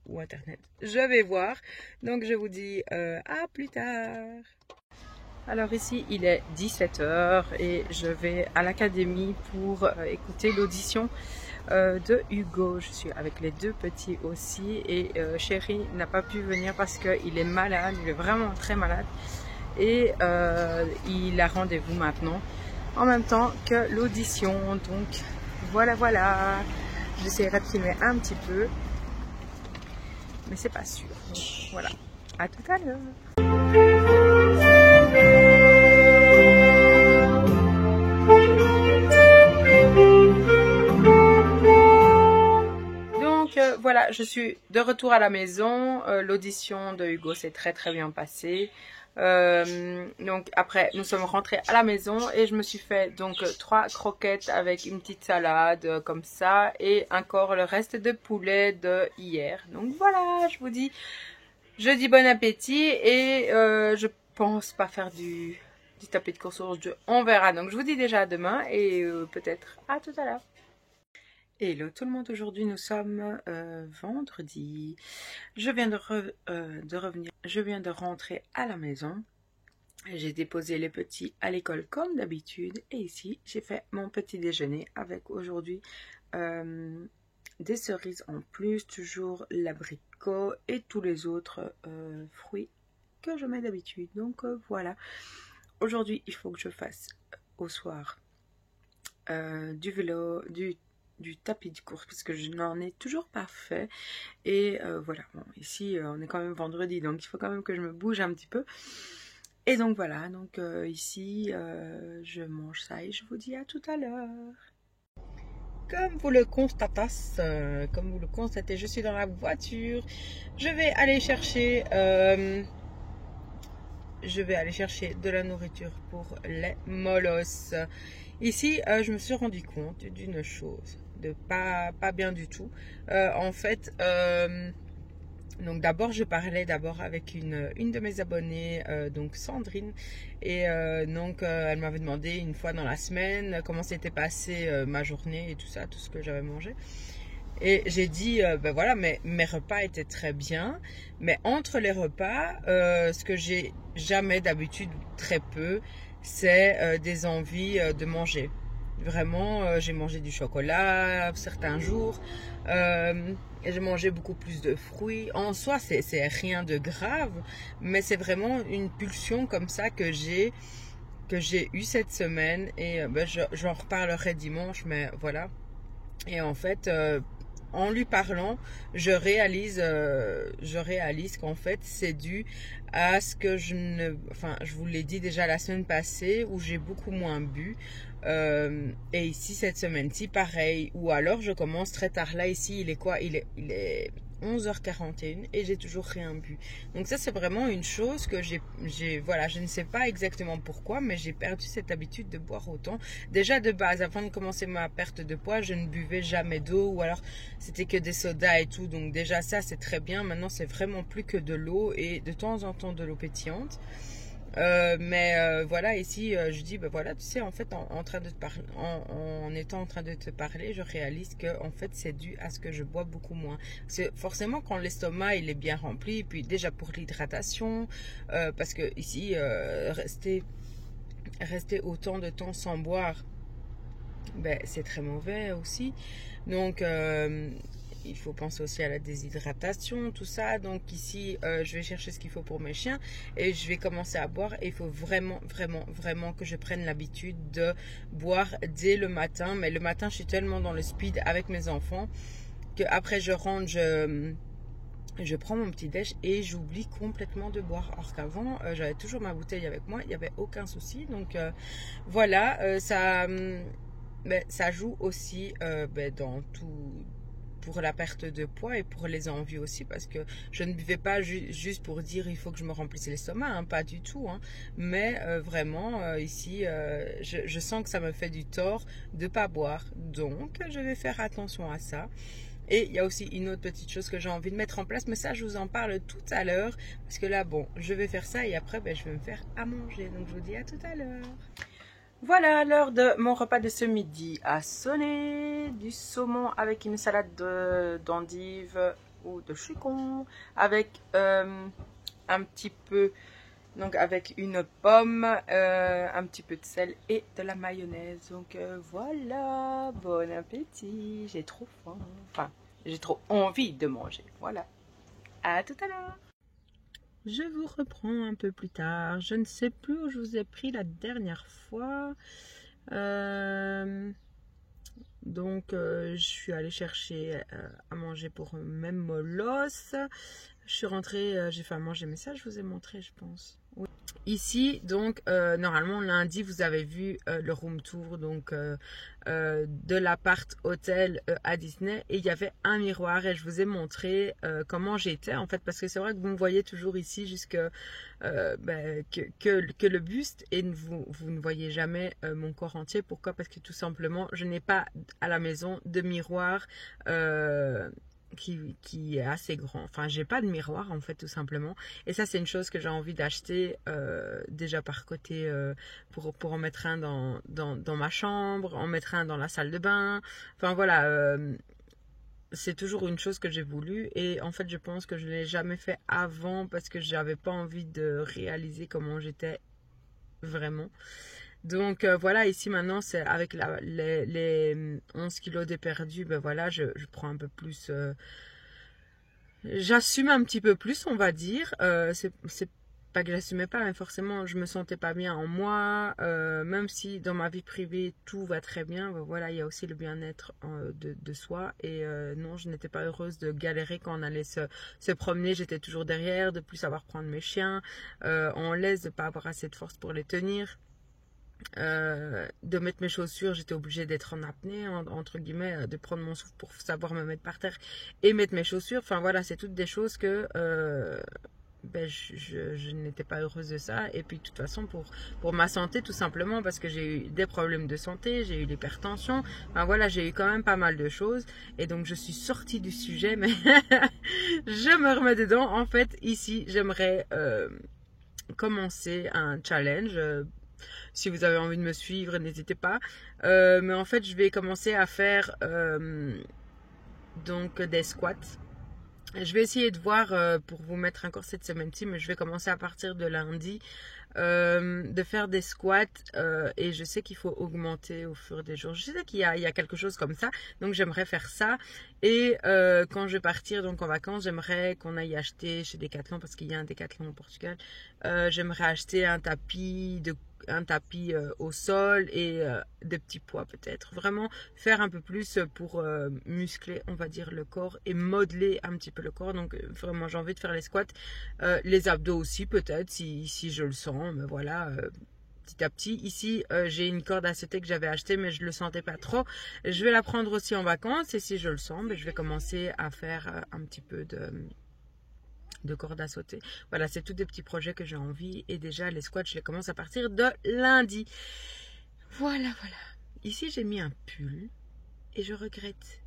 ou internet. Je vais voir. Donc je vous dis à plus tard. Alors ici il est 17 h et je vais à l'académie pour écouter l'audition de Hugo. Je suis avec les deux petits aussi et Chéri n'a pas pu venir parce qu'il est malade, il est vraiment très malade et il a rendez-vous maintenant en même temps que l'audition. Donc voilà, j'essaierai de filmer un petit peu mais c'est pas sûr. Donc, voilà, à tout à l'heure. Voilà, je suis de retour à la maison. L'audition de Hugo s'est très bien passée. Donc après, nous sommes rentrés à la maison et je me suis fait donc 3 croquettes avec une petite salade comme ça et encore le reste de poulet de hier. Donc voilà, je vous dis, je dis bon appétit et je pense pas faire du tapis de course aujourd'hui. On verra. Donc je vous dis déjà à demain et peut-être à tout à l'heure. Hello tout le monde, aujourd'hui nous sommes vendredi. Je viens de rentrer à la maison. J'ai déposé les petits à l'école comme d'habitude et ici j'ai fait mon petit déjeuner avec aujourd'hui des cerises en plus, toujours l'abricot et tous les autres fruits que je mets d'habitude. Donc voilà, aujourd'hui il faut que je fasse au soir du vélo, du tapis de course parce que je n'en ai toujours pas fait et voilà, bon, ici on est quand même vendredi donc il faut quand même que je me bouge un petit peu et donc voilà, donc ici je mange ça et je vous dis à tout à l'heure. Comme vous le constatez, je suis dans la voiture, je vais aller chercher de la nourriture pour les molosses. Ici, je me suis rendu compte d'une chose, de pas bien du tout. En fait, donc d'abord, je parlais avec une de mes abonnées, donc Sandrine, et donc elle m'avait demandé une fois dans la semaine comment s'était passée ma journée et tout ça, tout ce que j'avais mangé. Et j'ai dit, ben voilà, mes repas étaient très bien, mais entre les repas, ce que j'ai jamais d'habitude, très peu, c'est des envies de manger. Vraiment, j'ai mangé du chocolat certains jours, et j'ai mangé beaucoup plus de fruits. En soi, c'est rien de grave, mais c'est vraiment une pulsion comme ça que j'ai eue cette semaine, et ben, j'en reparlerai dimanche, mais voilà. Et en fait, en lui parlant, je réalise qu'en fait c'est dû à ce que je vous l'ai dit déjà la semaine passée où j'ai beaucoup moins bu, et ici cette semaine-ci pareil, ou alors je commence très tard. Là ici il est quoi, il est 11h41 et j'ai toujours rien bu. Donc ça c'est vraiment une chose que voilà, je ne sais pas exactement pourquoi, mais j'ai perdu cette habitude de boire autant. Déjà de base, avant de commencer ma perte de poids, je ne buvais jamais d'eau, ou alors c'était que des sodas et tout. Donc déjà ça c'est très bien. Maintenant c'est vraiment plus que de l'eau et de temps en temps de l'eau pétillante. Voilà, ici je dis ben voilà, tu sais, en fait en étant en train de te parler, je réalise que en fait c'est dû à ce que je bois beaucoup moins. C'est forcément quand l'estomac il est bien rempli, puis déjà pour l'hydratation, parce que ici rester autant de temps sans boire, ben c'est très mauvais aussi. Donc il faut penser aussi à la déshydratation, tout ça. Donc ici, je vais chercher ce qu'il faut pour mes chiens et je vais commencer à boire. Et il faut vraiment que je prenne l'habitude de boire dès le matin. Mais le matin, je suis tellement dans le speed avec mes enfants qu'après je rentre, je prends mon petit déj et j'oublie complètement de boire. Or qu'avant, j'avais toujours ma bouteille avec moi, il n'y avait aucun souci. Donc voilà, ça joue aussi dans tout, pour la perte de poids et pour les envies aussi, parce que je ne buvais pas juste pour dire il faut que je me remplisse l'estomac, hein, pas du tout, hein, mais vraiment ici je sens que ça me fait du tort de pas boire, donc je vais faire attention à ça. Et il y a aussi une autre petite chose que j'ai envie de mettre en place, mais ça je vous en parle tout à l'heure, parce que là bon, je vais faire ça et après je vais me faire à manger, donc je vous dis à tout à l'heure. Voilà, l'heure de mon repas de ce midi a sonné. Du saumon avec une salade d'endives, ou de chicon avec un petit peu, donc avec une pomme, un petit peu de sel et de la mayonnaise. Donc voilà, bon appétit, j'ai trop faim, enfin j'ai trop envie de manger. Voilà, à tout à l'heure. Je vous reprends un peu plus tard. Je ne sais plus où je vous ai pris la dernière fois. Donc, je suis allée chercher à manger pour même Molos. Je suis rentrée, j'ai fait à manger, mais ça, je vous ai montré, je pense. Oui. Ici, donc, normalement, lundi, vous avez vu le room tour donc, de l'appart hôtel à Disney. Et il y avait un miroir et je vous ai montré comment j'étais, en fait. Parce que c'est vrai que vous me voyez toujours ici jusqu'à que le buste et vous ne voyez jamais mon corps entier. Pourquoi? Parce que tout simplement, je n'ai pas à la maison de miroir qui est assez grand. Enfin, j'ai pas de miroir en fait, tout simplement. Et ça, c'est une chose que j'ai envie d'acheter déjà par côté pour en mettre un dans ma chambre, en mettre un dans la salle de bain. Enfin voilà, c'est toujours une chose que j'ai voulu. Et en fait, je pense que je ne l'ai jamais fait avant parce que j'avais pas envie de réaliser comment j'étais vraiment. Donc voilà, ici maintenant, c'est avec les 11 kilos de perdu, ben voilà, je prends un peu plus. J'assume un petit peu plus, on va dire. C'est pas que j'assumais pas, mais forcément, je me sentais pas bien en moi. Même si dans ma vie privée, tout va très bien, ben voilà, il y a aussi le bien-être de soi. Et non, je n'étais pas heureuse de galérer quand on allait se promener. J'étais toujours derrière, de plus savoir prendre mes chiens en laisse, de pas avoir assez de force pour les tenir. De mettre mes chaussures, j'étais obligée d'être en apnée, entre guillemets, de prendre mon souffle pour savoir me mettre par terre et mettre mes chaussures. Enfin voilà, c'est toutes des choses que je n'étais pas heureuse de ça. Et puis de toute façon pour ma santé, tout simplement, parce que j'ai eu des problèmes de santé, j'ai eu l'hypertension, enfin voilà, j'ai eu quand même pas mal de choses. Et donc je suis sortie du sujet, mais je me remets dedans. En fait, ici, j'aimerais commencer un challenge. Si vous avez envie de me suivre, n'hésitez pas. Mais en fait, je vais commencer à faire donc des squats. Je vais essayer de voir pour vous mettre encore cette semaine-ci, mais je vais commencer à partir de lundi de faire des squats et je sais qu'il faut augmenter au fur des jours. Je sais qu'il y a quelque chose comme ça, donc j'aimerais faire ça. Et quand je vais partir donc en vacances, j'aimerais qu'on aille acheter chez Decathlon, parce qu'il y a un Decathlon au Portugal. J'aimerais acheter un tapis au sol et des petits poids peut-être. Vraiment faire un peu plus pour muscler, on va dire, le corps et modeler un petit peu le corps. Donc vraiment, j'ai envie de faire les squats, les abdos aussi peut-être si je le sens. Mais voilà, petit à petit. Ici, j'ai une corde à sauter que j'avais achetée, mais je le sentais pas trop. Je vais la prendre aussi en vacances et si je le sens, je vais commencer à faire un petit peu de corde à sauter. Voilà, c'est tous des petits projets que j'ai envie. Et déjà, les squats, je les commence à partir de lundi. Voilà. Ici, j'ai mis un pull et je regrette.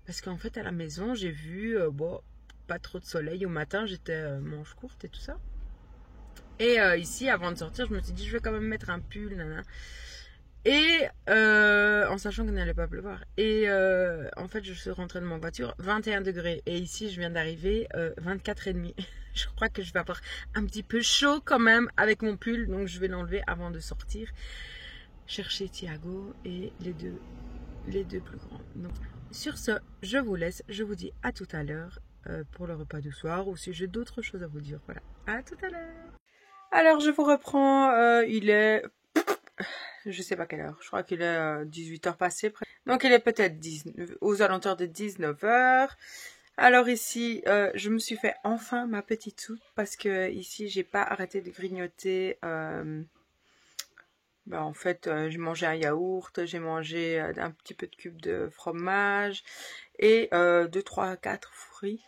Parce qu'en fait, à la maison, j'ai vu, pas trop de soleil. Au matin, j'étais manche courte et tout ça. Et ici, avant de sortir, je me suis dit, je vais quand même mettre un pull, nana. Et en sachant qu'il n'allait pas pleuvoir. Et en fait, je suis rentrée de ma voiture, 21 degrés. Et ici, je viens d'arriver, 24,5. Je crois que je vais avoir un petit peu chaud quand même avec mon pull. Donc, je vais l'enlever avant de sortir. Chercher Thiago et les deux plus grands. Donc, sur ce, je vous laisse. Je vous dis à tout à l'heure pour le repas du soir. Ou si j'ai d'autres choses à vous dire. Voilà, à tout à l'heure. Alors, je vous reprends. Il est... Je sais pas quelle heure, je crois qu'il est 18h passé. Donc il est peut-être aux alentours de 19h. Alors ici, je me suis fait enfin ma petite soupe parce que ici, j'ai pas arrêté de grignoter. En fait, j'ai mangé un yaourt, j'ai mangé un petit peu de cube de fromage et 2, 3, 4 fruits.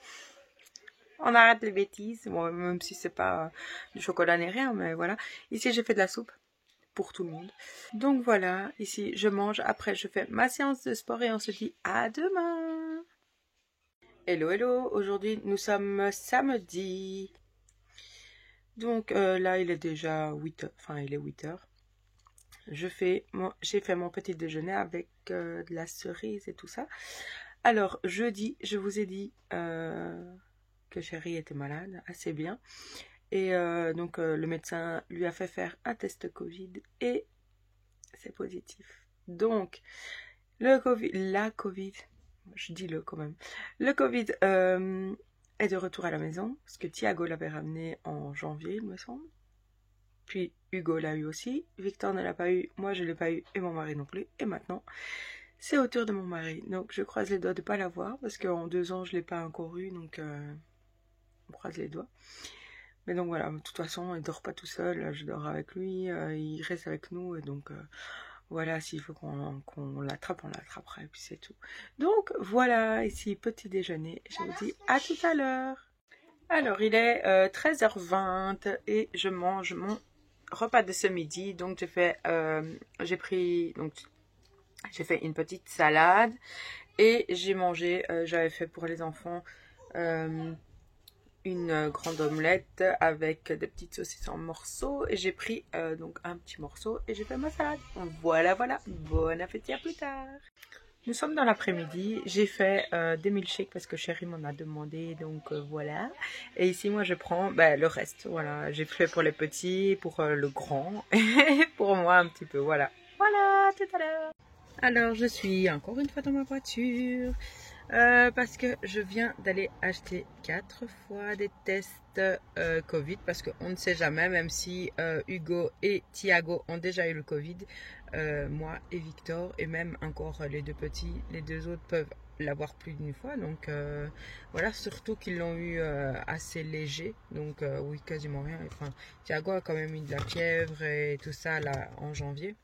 On arrête les bêtises, bon, même si c'est pas du chocolat ni rien, mais voilà. Ici, j'ai fait de la soupe pour tout le monde. Donc voilà, ici je mange, après je fais ma séance de sport et on se dit à demain. Hello, aujourd'hui nous sommes samedi. Donc là il est déjà 8h, enfin il est 8h. J'ai fait mon petit déjeuner avec de la cerise et tout ça. Alors, jeudi, je vous ai dit que chérie était malade, assez bien. Et donc, le médecin lui a fait faire un test Covid et c'est positif. Donc, la Covid, je dis le quand même, le Covid est de retour à la maison, parce que Thiago l'avait ramené en janvier, il me semble. Puis Hugo l'a eu aussi, Victor ne l'a pas eu, moi je ne l'ai pas eu, et mon mari non plus. Et maintenant, c'est au tour de mon mari. Donc je croise les doigts de ne pas l'avoir, parce qu'en 2 ans, je ne l'ai pas encore eu, donc on croise les doigts. Mais donc voilà, de toute façon, il ne dort pas tout seul, je dors avec lui, il reste avec nous, et donc... voilà, s'il faut qu'on l'attrape, on l'attrapera, et puis c'est tout. Donc, voilà, ici, petit déjeuner. Je vous dis à tout à l'heure. Alors, il est 13h20 et je mange mon repas de ce midi. Donc, j'ai fait une petite salade et j'ai mangé, j'avais fait pour les enfants une grande omelette avec des petites saucisses en morceaux et j'ai pris donc un petit morceau et j'ai fait ma salade. Voilà, voilà. Bon appétit, à plus tard. Nous sommes dans l'après-midi. J'ai fait des milkshakes parce que chérie m'en a demandé, donc voilà. Et ici, moi, je prends le reste. Voilà, j'ai fait pour les petits, pour le grand et pour moi un petit peu. Voilà. Voilà, tout à l'heure. Alors, je suis encore une fois dans ma voiture. Parce que je viens d'aller acheter 4 fois des tests Covid parce qu'on ne sait jamais, même si Hugo et Thiago ont déjà eu le Covid, moi et Victor et même encore les deux petits, les deux autres peuvent l'avoir plus d'une fois, donc voilà, surtout qu'ils l'ont eu assez léger, donc oui, quasiment rien. Enfin, Thiago a quand même eu de la fièvre et tout ça là en janvier.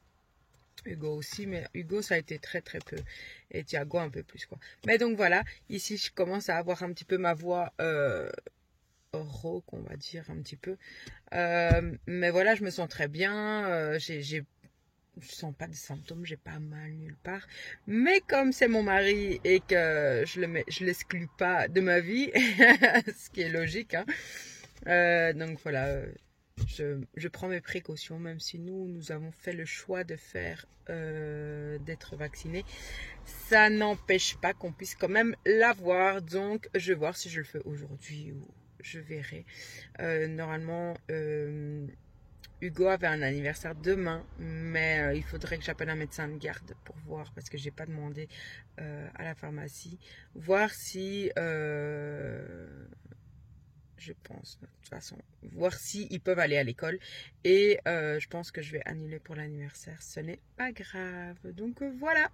Hugo aussi, mais Hugo ça a été très très peu et Thiago un peu plus quoi. Mais donc voilà, ici je commence à avoir un petit peu ma voix rauque, on va dire un petit peu. Mais voilà, je me sens très bien, je sens pas de symptômes, j'ai pas mal nulle part. Mais comme c'est mon mari et que je l'exclus pas de ma vie, ce qui est logique, hein. Donc voilà. Je prends mes précautions, même si nous avons fait le choix de d'être vaccinés. Ça n'empêche pas qu'on puisse quand même l'avoir. Donc, je vais voir si je le fais aujourd'hui ou je verrai. Normalement, Hugo avait un anniversaire demain, mais il faudrait que j'appelle un médecin de garde pour voir, parce que j'ai pas demandé à la pharmacie. Voir si... je pense, de toute façon, voir s'ils peuvent aller à l'école. Et je pense que je vais annuler pour l'anniversaire. Ce n'est pas grave. Donc voilà,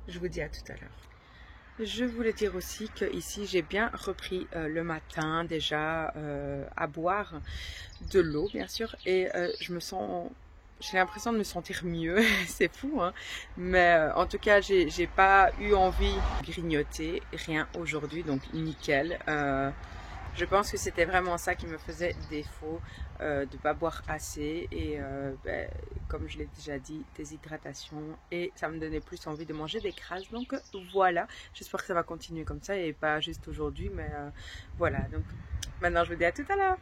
je vous dis à tout à l'heure. Je voulais dire aussi que ici j'ai bien repris le matin déjà à boire de l'eau, bien sûr. Et j'ai l'impression de me sentir mieux. C'est fou, hein. Mais en tout cas, j'ai pas eu envie de grignoter rien aujourd'hui. Donc nickel. Je pense que c'était vraiment ça qui me faisait défaut, de ne pas boire assez et comme je l'ai déjà dit, déshydratation, et ça me donnait plus envie de manger des crasses. Donc voilà, j'espère que ça va continuer comme ça et pas juste aujourd'hui, mais voilà. Donc maintenant je vous dis à tout à l'heure.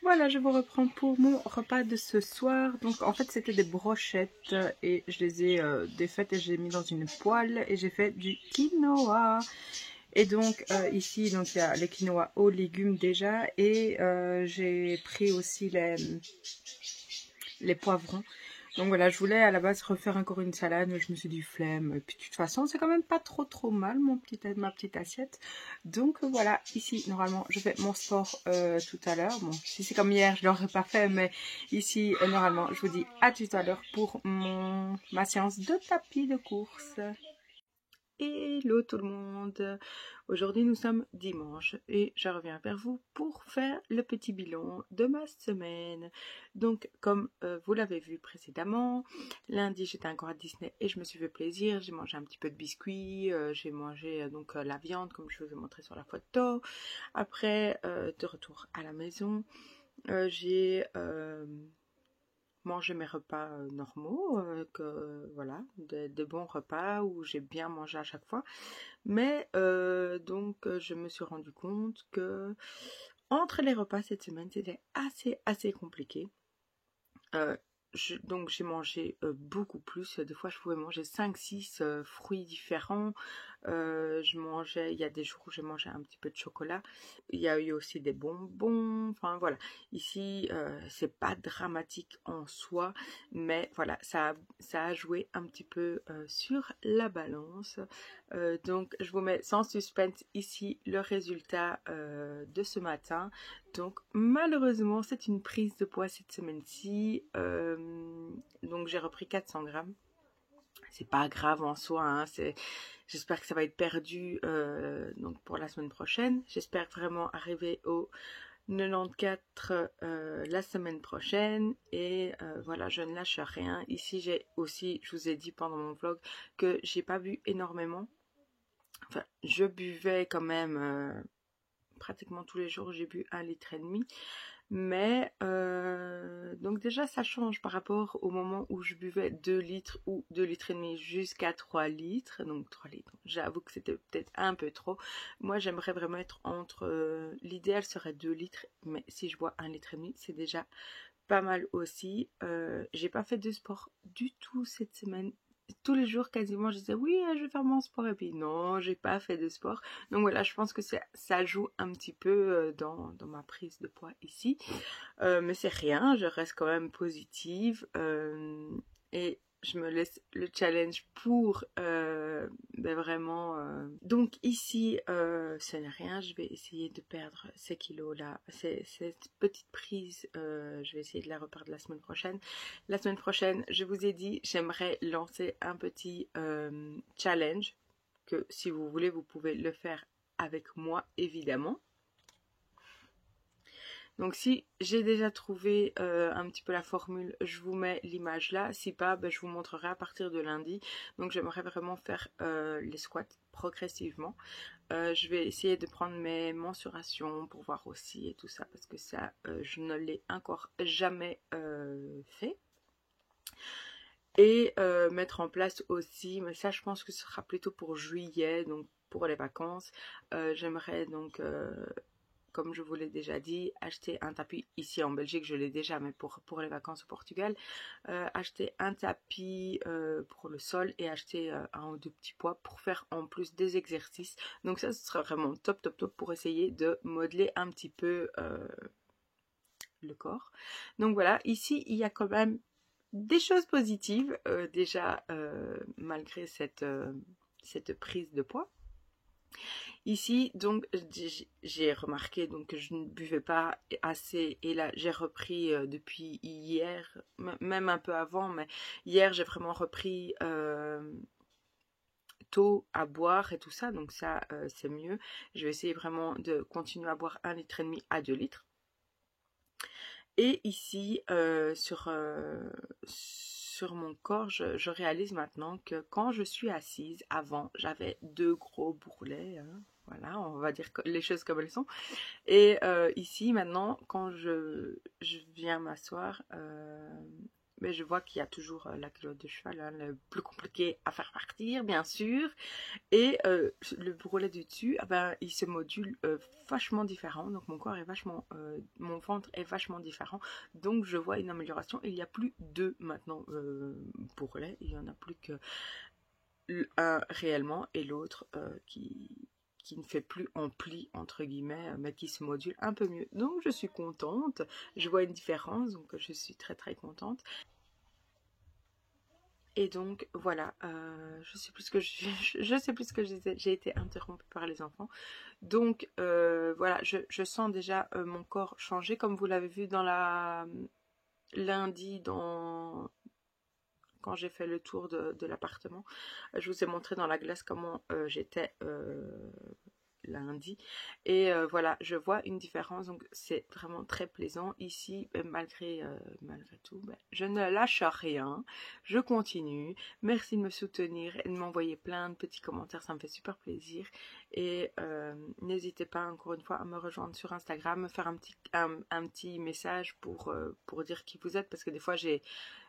Voilà, je vous reprends pour mon repas de ce soir. Donc en fait c'était des brochettes et je les ai défaites et j'ai mis dans une poêle et j'ai fait du quinoa. Et donc ici, donc il y a les quinoa aux légumes déjà et j'ai pris aussi les poivrons. Donc voilà, je voulais à la base refaire encore une salade, mais je me suis dit flemme. Et puis de toute façon, c'est quand même pas trop mal ma petite assiette. Donc voilà, ici normalement je fais mon sport tout à l'heure. Bon, si c'est comme hier, je l'aurais pas fait, mais ici normalement je vous dis à tout à l'heure pour ma séance de tapis de course. Hello tout le monde, aujourd'hui nous sommes dimanche et je reviens vers vous pour faire le petit bilan de ma semaine. Donc comme vous l'avez vu précédemment, lundi j'étais encore à Disney et je me suis fait plaisir, j'ai mangé un petit peu de biscuits, j'ai mangé donc la viande comme je vous ai montré sur la photo. Après de retour à la maison, j'ai... manger mes repas normaux, voilà, de bons repas où j'ai bien mangé à chaque fois. Mais donc je me suis rendu compte que entre les repas cette semaine, c'était assez compliqué. Donc j'ai mangé beaucoup plus. Des fois je pouvais manger 5-6 fruits différents. Je mangeais, il y a des jours où j'ai mangé un petit peu de chocolat. Il y a eu aussi des bonbons. Enfin voilà. Ici, c'est pas dramatique en soi, mais voilà, ça a joué un petit peu sur la balance. Donc je vous mets sans suspense ici le résultat de ce matin. Donc malheureusement c'est une prise de poids cette semaine-ci. Donc j'ai repris 400 grammes. C'est pas grave en soi, hein, j'espère que ça va être perdu donc pour la semaine prochaine. J'espère vraiment arriver au 94 la semaine prochaine et voilà, je ne lâche rien. Ici j'ai aussi, je vous ai dit pendant mon vlog que j'ai pas bu énormément. Enfin, je buvais quand même pratiquement tous les jours, j'ai bu 1,5 litre. Mais donc déjà ça change par rapport au moment où je buvais 2 litres ou 2,5 litres jusqu'à 3 litres. Donc 3 litres, j'avoue que c'était peut-être un peu trop. Moi j'aimerais vraiment être entre, l'idéal serait 2 litres, mais si je bois 1,5 litre, c'est déjà pas mal aussi. J'ai pas fait de sport du tout cette semaine. Tous les jours quasiment je disais oui je vais faire mon sport et puis non, j'ai pas fait de sport. Donc voilà, je pense que ça joue un petit peu dans ma prise de poids ici. Mais c'est rien, je reste quand même positive et je me laisse le challenge pour vraiment. Donc ici, ce n'est rien, je vais essayer de perdre ces kilos là, cette petite prise, je vais essayer de la reperdre la semaine prochaine. La semaine prochaine, je vous ai dit, j'aimerais lancer un petit challenge que si vous voulez, vous pouvez le faire avec moi évidemment. Donc si j'ai déjà trouvé un petit peu la formule, je vous mets l'image là. Si pas, je vous montrerai à partir de lundi. Donc j'aimerais vraiment faire les squats progressivement. Je vais essayer de prendre mes mensurations pour voir aussi et tout ça. Parce que ça, je ne l'ai encore jamais fait. Et mettre en place aussi, mais ça je pense que ce sera plutôt pour juillet, donc pour les vacances. J'aimerais donc... comme je vous l'ai déjà dit, acheter un tapis ici en Belgique, je l'ai déjà, mais pour les vacances au Portugal, acheter un tapis pour le sol et acheter un ou deux petits poids pour faire en plus des exercices. Donc ça, ce sera vraiment top, top, top pour essayer de modeler un petit peu le corps. Donc voilà, ici, il y a quand même des choses positives, déjà, malgré cette prise de poids. Ici, donc, j'ai remarqué donc, que je ne buvais pas assez et là, j'ai repris depuis hier, même un peu avant, mais hier, j'ai vraiment repris tôt à boire et tout ça, donc ça, c'est mieux. Je vais essayer vraiment de continuer à boire 1,5 litre à 2 litres. Et ici, sur mon corps, je réalise maintenant que quand je suis assise, avant, j'avais 2 gros bourrelets, hein. Voilà, on va dire les choses comme elles sont. Et ici, maintenant, quand je viens m'asseoir, je vois qu'il y a toujours la culotte de cheval, hein, le plus compliqué à faire partir, bien sûr. Et le bourrelet du dessus, il se module vachement différent. Donc mon corps est vachement, mon ventre est vachement différent. Donc je vois une amélioration. Il n'y a plus 2 maintenant bourrelets. Il n'y en a plus que un réellement et l'autre qui ne fait plus en pli entre guillemets, mais qui se module un peu mieux. Donc je suis contente. Je vois une différence. Donc je suis très très contente. Et donc voilà, je sais plus ce que je sais plus ce que je disais, j'ai été interrompue par les enfants. Donc voilà, je sens déjà mon corps changer, comme vous l'avez vu dans lundi quand j'ai fait le tour de l'appartement. Je vous ai montré dans la glace comment j'étais lundi et voilà, je vois une différence, donc c'est vraiment très plaisant ici. Malgré tout, je ne lâche rien, je continue. Merci de me soutenir et de m'envoyer plein de petits commentaires, ça me fait super plaisir. Et n'hésitez pas encore une fois à me rejoindre sur Instagram, me faire un petit message pour dire qui vous êtes, parce que des fois j'ai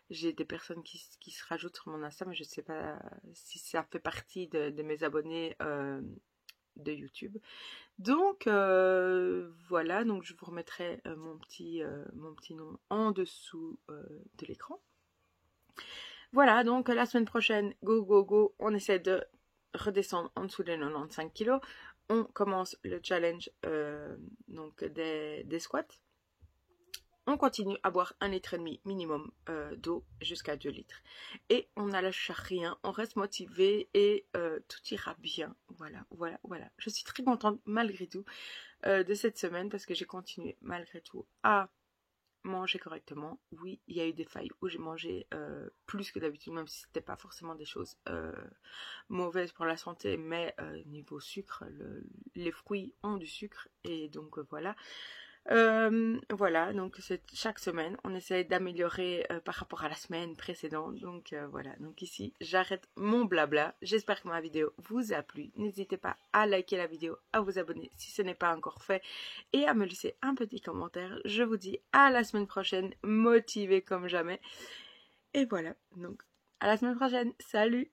des personnes qui se rajoutent sur mon Insta, mais je ne sais pas si ça fait partie de mes abonnés de YouTube. Donc voilà, donc je vous remettrai mon petit nom en dessous de l'écran. Voilà, donc la semaine prochaine, go go go, on essaie de redescendre en dessous des 95 kg, on commence le challenge donc des squats. On continue à boire 1,5 litre minimum d'eau jusqu'à 2 litres. Et on ne lâche rien, on reste motivé et tout ira bien. Voilà. Je suis très contente malgré tout de cette semaine parce que j'ai continué malgré tout à manger correctement. Oui, il y a eu des failles où j'ai mangé plus que d'habitude, même si ce n'était pas forcément des choses mauvaises pour la santé, mais niveau sucre, les fruits ont du sucre et donc voilà. Voilà, donc chaque semaine, on essaie d'améliorer par rapport à la semaine précédente. Donc voilà, donc ici, j'arrête mon blabla. J'espère que ma vidéo vous a plu. N'hésitez pas à liker la vidéo, à vous abonner si ce n'est pas encore fait et à me laisser un petit commentaire. Je vous dis à la semaine prochaine, motivée comme jamais. Et voilà, donc à la semaine prochaine. Salut!